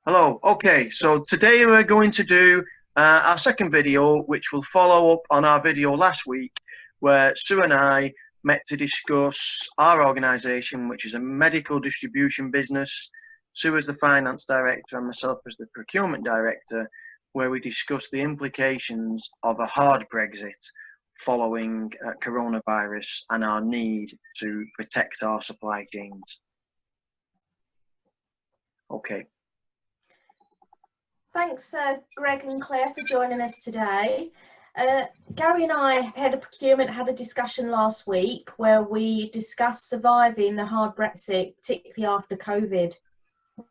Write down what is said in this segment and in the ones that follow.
Hello. Okay, so today we're going to do our second video, which will follow up on our video last week, where Sue and I met to discuss our organisation, which is a medical distribution business. Sue is the finance director and myself as the procurement director, where we discussed the implications of a hard Brexit following coronavirus and our need to protect our supply chains. Okay. Thanks, Greg and Claire, for joining us today. Gary and I, head of procurement, had a discussion last week where we discussed surviving the hard Brexit, particularly after COVID,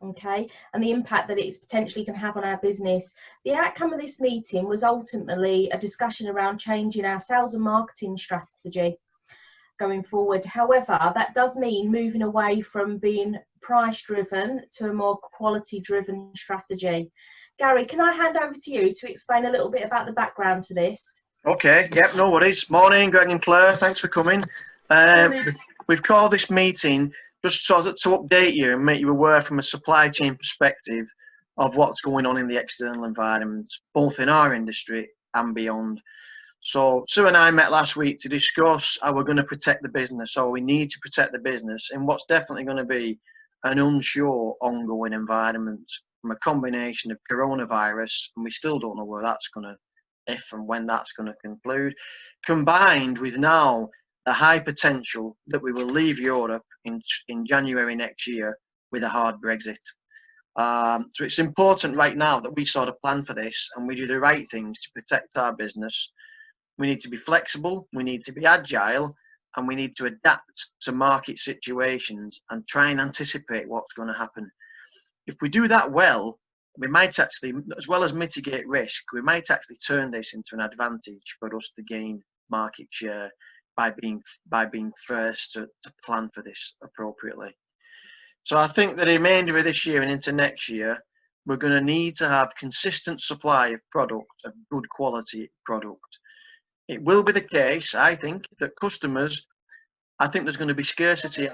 okay, and the impact that it potentially can have on our business. The outcome of this meeting was ultimately a discussion around changing our sales and marketing strategy going forward. However, that does mean moving away from being price-driven to a more quality-driven strategy. Gary, can I hand over to you to explain a little bit about the background to this? Okay, yep, no worries. Morning, Greg and Claire, thanks for coming. We've called this meeting just sort of to update you and make you aware from a supply chain perspective of what's going on in the external environment, both in our industry and beyond. So Sue and I met last week to discuss how we're going to protect the business, or we need to protect the business in what's definitely going to be an unsure ongoing environment from a combination of coronavirus, and we still don't know where that's going to, if and when that's going to conclude, combined with now the high potential that we will leave Europe in January next year with a hard Brexit. So it's important right now that we sort of plan for this and we do the right things to protect our business. We need to be flexible, we need to be agile, and we need to adapt to market situations and try and anticipate what's going to happen. If we do that well, we might actually, as well as mitigate risk, we might actually turn this into an advantage for us to gain market share by being first to plan for this appropriately. So I think the remainder of this year and into next year, we're going to need to have consistent supply of product, of good quality product. It will be the case, I think, that customers, I think there's going to be scarcity,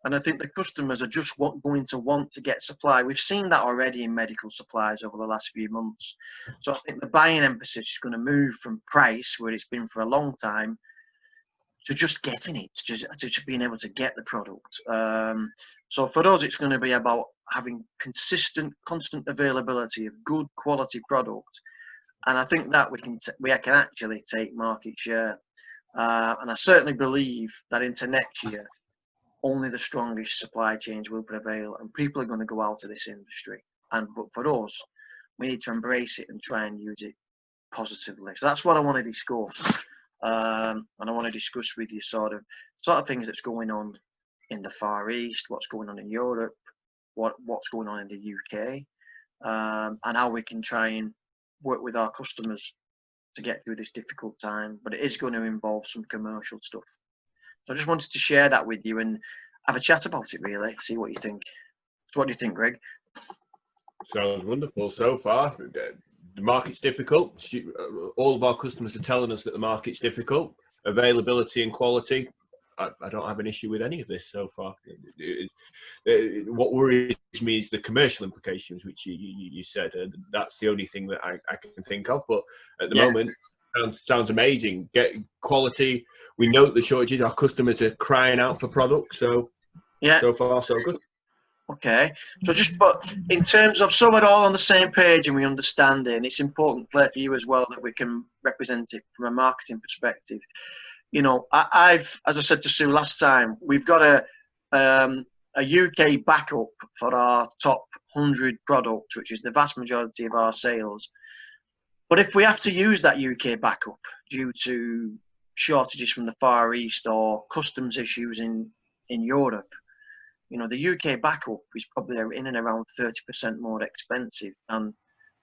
and I think the customers are just going to want to get supply. We've seen that already in medical supplies over the last few months. So I think the buying emphasis is going to move from price, where it's been for a long time, to just getting it, to just being able to get the product. So for us, it's going to be about having constant availability of good quality product. And I think that we can actually take market share. And I certainly believe that into next year, only the strongest supply chains will prevail, and people are going to go out of this industry. But for us, we need to embrace it and try and use it positively. So that's what I want to discuss. And I want to discuss with you sort of things that's going on in the Far East, what's going on in Europe, what's going on in the UK, and how we can try and work with our customers to get through this difficult time. But it is going to involve some commercial stuff. So I just wanted to share that with you and have a chat about it, really, see what you think. So what do you think, Greg? Sounds wonderful so far. The market's difficult. All of our customers are telling us that the market's difficult. Availability and quality, I don't have an issue with any of this so far. What worries me is the commercial implications, which you said. That's the only thing that I can think of. But at the moment, sounds amazing. Get quality. We know that the shortages. Our customers are crying out for products. So so far so good. Okay, so but in terms of, so we're all on the same page and we understand it, and it's important, Claire, for you as well, that we can represent it from a marketing perspective. You know, as I said to Sue last time, we've got a UK backup for our top 100 products, which is the vast majority of our sales. But if we have to use that UK backup due to shortages from the Far East or customs issues in Europe, you know, the UK backup is probably in and around 30% more expensive than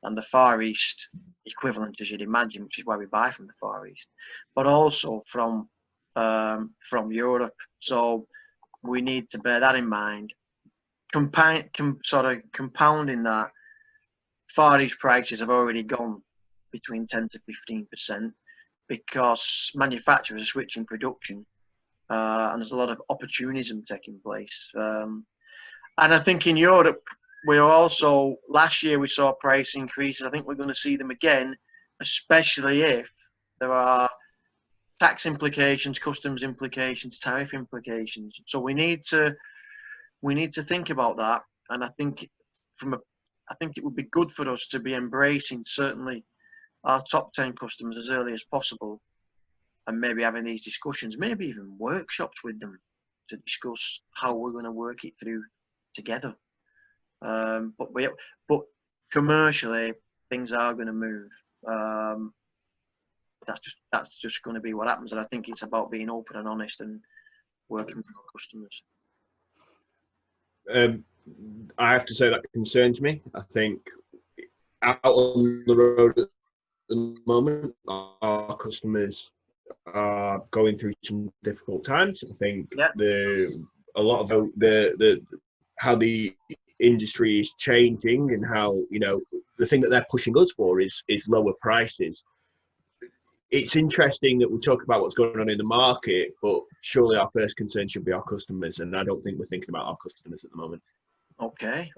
the Far East equivalent, as you'd imagine, which is why we buy from the Far East, but also from Europe. So we need to bear that in mind. Sort of compounding that, Far East prices have already gone between 10 to 15% because manufacturers are switching production. And there's a lot of opportunism taking place. And I think in Europe, we're also, last year we saw price increases. I think we're going to see them again, especially if there are tax implications, customs implications, tariff implications. So we need to think about that. And I think I think it would be good for us to be embracing certainly our top 10 customers as early as possible, and maybe having these discussions, maybe even workshops with them to discuss how we're going to work it through together. But commercially, things are going to move. That's just going to be what happens, and I think it's about being open and honest and working with our customers. I have to say that concerns me. I think out on the road at the moment, our customers are going through some difficult times. I think a lot of the how the industry is changing, and how, you know, the thing that they're pushing us for is lower prices. It's interesting that we talk about what's going on in the market, but surely our first concern should be our customers, and I don't think we're thinking about our customers at the moment. Okay,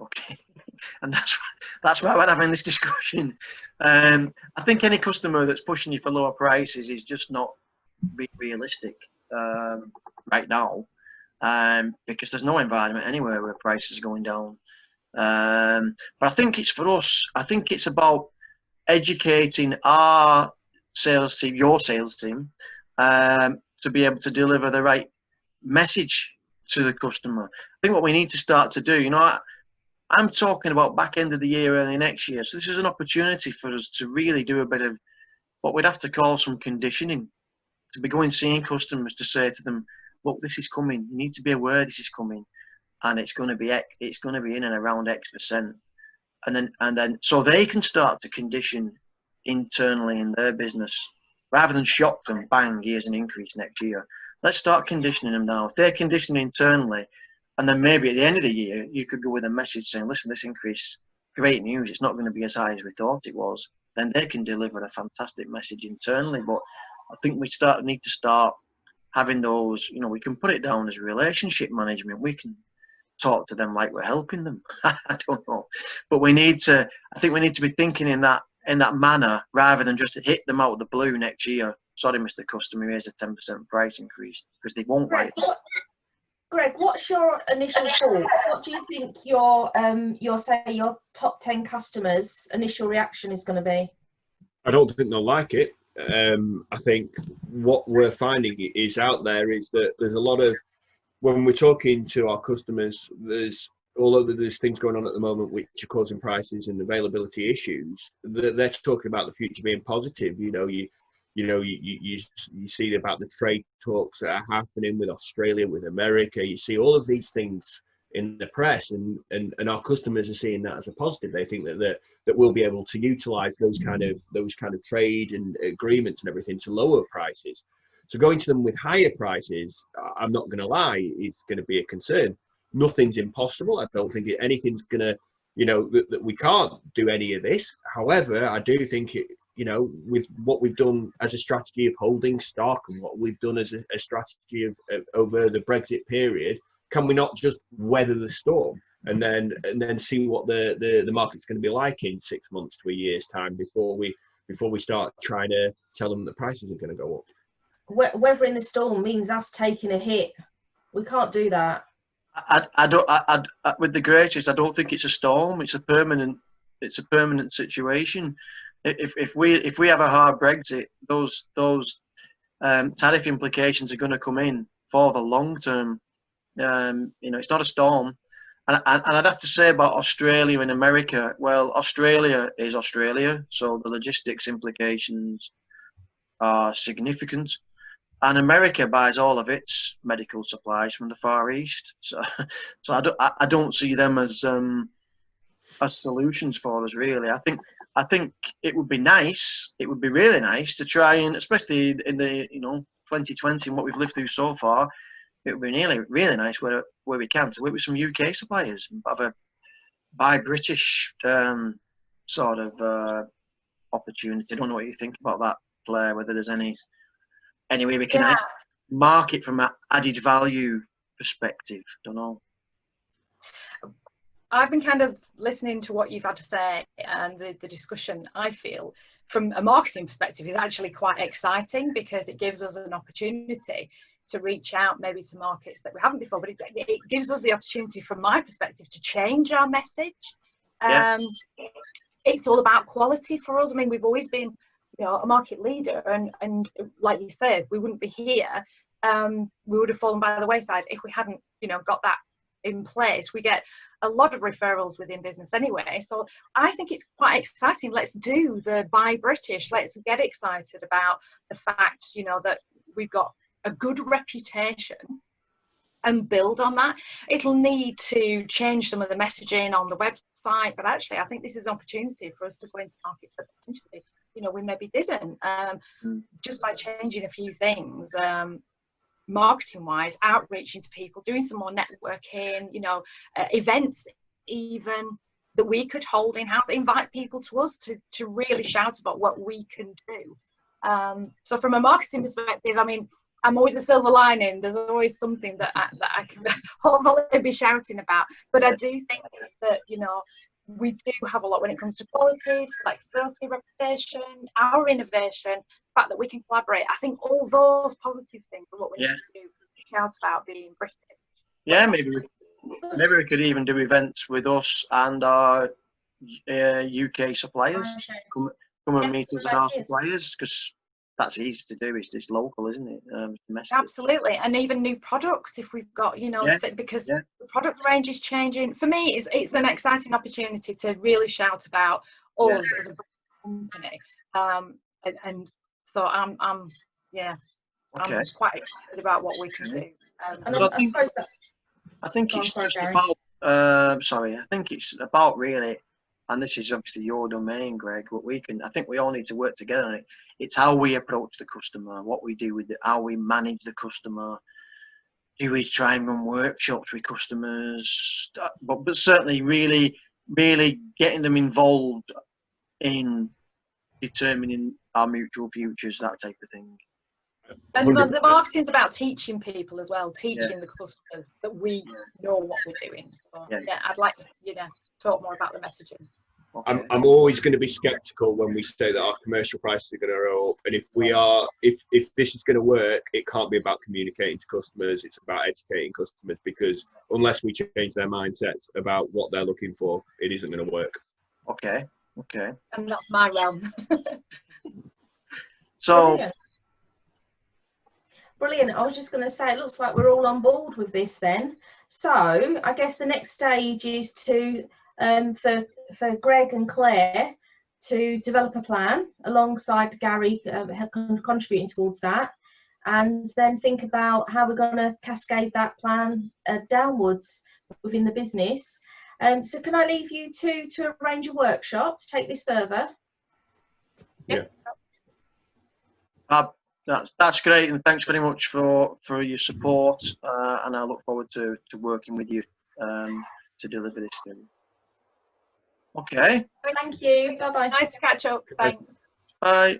and that's why we're having this discussion. I think any customer that's pushing you for lower prices is just not being realistic right now, because there's no environment anywhere where prices are going down. But I think it's for us. I think it's about educating our sales team, your sales team, to be able to deliver the right message to the customer. I think what we need to start to do, you know, I'm talking about back end of the year, early next year. So this is an opportunity for us to really do a bit of what we'd have to call some conditioning, to be going seeing customers, to say to them, look, this is coming. You need to be aware this is coming, and it's going to be in and around X%, and then so they can start to condition internally in their business, rather than shock them. Bang, here's an increase next year. Let's start conditioning them now. If they're conditioning internally, and then maybe at the end of the year, you could go with a message saying, listen, this increase, great news, it's not going to be as high as we thought it was. Then they can deliver a fantastic message internally. But I think we need to start having those, you know, we can put it down as relationship management. We can talk to them like we're helping them. I don't know. But I think we need to be thinking in that manner, rather than just hit them out of the blue next year. Sorry, Mr. Customer, here's a 10% price increase, because they won't like it. Greg, what's your initial thoughts? What do you think your top 10 customers' initial reaction is going to be? I don't think they'll like it. I think what we're finding is out there is that there's a lot of, when we're talking to our customers, although there's things going on at the moment which are causing prices and availability issues, they're talking about the future being positive. You see about the trade talks that are happening with Australia, with America. You see all of these things in the press, and our customers are seeing that as a positive. They think that we'll be able to utilize those kind of trade and agreements and everything to lower prices. So going to them with higher prices, I'm not going to lie, is going to be a concern. Nothing's impossible. I don't think anything's going to, that we can't do any of this. However, I do think with what we've done as a strategy of holding stock, and what we've done as a strategy of over the Brexit period, can we not just weather the storm and then see what the market's going to be like in 6 months to a year's time before we start trying to tell them that prices are going to go up? Weathering the storm means us taking a hit. We can't do that. I don't. With the greatest, I don't think it's a storm. It's a permanent situation. If we have a hard Brexit, those tariff implications are going to come in for the long term. It's not a storm. And I'd have to say about Australia and America. Well, Australia is Australia, so the logistics implications are significant. And America buys all of its medical supplies from the Far East, so I don't see them as solutions for us, really. I think it would be nice. It would be really nice to try, and especially in the 2020 and what we've lived through so far, it would be really nice where we can to work with some UK suppliers and have a buy British sort of opportunity. I don't know what you think about that, Claire. Whether there's any way we can market from an added value perspective. Don't know. I've been kind of listening to what you've had to say, and the discussion, I feel, from a marketing perspective, is actually quite exciting, because it gives us an opportunity to reach out maybe to markets that we haven't before, but it gives us the opportunity, from my perspective, to change our message. Yes. It's all about quality for us. I mean, we've always been, you know, a market leader, and like you said, we wouldn't be here. We would have fallen by the wayside if we hadn't, you know, got that in place. We get a lot of referrals within business anyway, so I think it's quite exciting. Let's do the Buy British. Let's get excited about the fact, you know, that we've got a good reputation and build on that. It'll need to change some of the messaging on the website, but actually I think this is an opportunity for us to go into markets that potentially, you know, we maybe didn't, just by changing a few things, marketing wise, outreaching to people, doing some more networking, you know, events even that we could hold in house, invite people to us to really shout about what we can do. So from a marketing perspective, I mean, I'm always a silver lining. There's always something that I can hopefully be shouting about. But I do think that, you know, we do have a lot when it comes to quality, flexibility, reputation, our innovation, the fact that we can collaborate. I think all those positive things are what we need to do to shout about being British. Yeah, maybe we could even do events with us and our UK suppliers. Come and meet us and our suppliers, because that's easy to do. It's local, isn't it? Absolutely, and even new products if we've got, you know, because the product range is changing. For me, it's an exciting opportunity to really shout about us as a company, and so I'm quite excited about what we can do. I think it's just about. Sorry, I think it's about really. And this is obviously your domain, Greg, but I think we all need to work together on it. It's how we approach the customer, what we do with it, how we manage the customer. Do we try and run workshops with customers? But certainly really, really getting them involved in determining our mutual futures, that type of thing. And the marketing's about teaching people as well, teaching the customers that we know what we're doing. So I'd like to, you know, talk more about the messaging. Okay. I'm always going to be sceptical when we say that our commercial prices are going to go up, and if this is going to work, it can't be about communicating to customers. It's about educating customers, because unless we change their mindsets about what they're looking for, it isn't going to work. Okay. And that's my realm. So. Brilliant. I was just going to say, it looks like we're all on board with this then. So I guess the next stage is to for Greg and Claire to develop a plan alongside Gary contributing towards that, and then think about how we're going to cascade that plan downwards within the business. So can I leave you two to arrange a workshop to take this further? Yeah. That's great, and thanks very much for your support, and I look forward to working with you to deliver this thing. Okay. Thank you. Bye bye. Nice to catch up. Thanks. Bye.